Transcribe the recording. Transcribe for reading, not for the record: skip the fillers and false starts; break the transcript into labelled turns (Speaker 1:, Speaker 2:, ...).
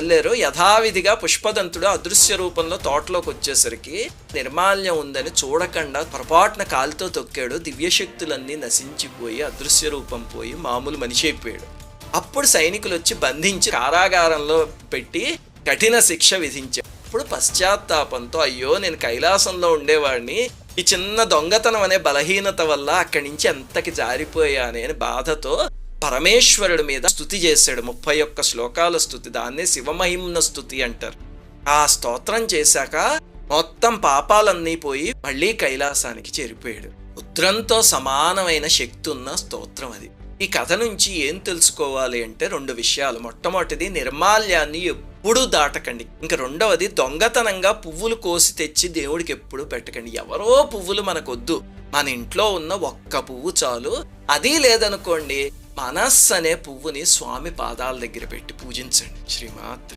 Speaker 1: వెళ్ళారు. యథావిధిగా పుష్పదంతుడు అదృశ్య రూపంలో తోటలోకి వచ్చేసరికి నిర్మాల్యం ఉందని చూడకుండా పొరపాటున కాలుతో తొక్కాడు. దివ్యశక్తులన్నీ నశించిపోయి అదృశ్య రూపం పోయి మామూలు మనిషి అయిపోయాడు. అప్పుడు సైనికులు వచ్చి బంధించి కారాగారంలో పెట్టి కఠిన శిక్ష విధించారు. అప్పుడు పశ్చాత్తాపంతో అయ్యో నేను కైలాసంలో ఉండేవాడిని, ఈ చిన్న దొంగతనం అనే బలహీనత వల్ల అక్కడి నుంచి ఎంతకి జారిపోయానే అని బాధతో పరమేశ్వరుడి మీద స్తుతి చేశాడు. 31 శ్లోకాల స్తుతి, దాన్నే శివమహిమ్న స్తుతి అంటారు. ఆ స్తోత్రం చేశాక మొత్తం పాపాలన్నీ పోయి మళ్ళీ కైలాసానికి చేరిపోయాడు. రుద్రంతో సమానమైన శక్తి ఉన్న స్తోత్రం అది. ఈ కథ నుంచి ఏం తెలుసుకోవాలి అంటే 2 విషయాలు. మొట్టమొదటిది, నిర్మాల్యాన్ని ఎప్పుడూ దాటకండి. ఇంకా రెండవది, దొంగతనంగా పువ్వులు కోసి తెచ్చి దేవుడికి ఎప్పుడు పెట్టకండి. ఎవరో పువ్వులు మనకొద్దు, మన ఇంట్లో ఉన్న ఒక్క పువ్వు చాలు. అది లేదనుకోండి, మనస్సు అనే పువ్వుని స్వామి పాదాల దగ్గర పెట్టి పూజించండి. శ్రీమాత్.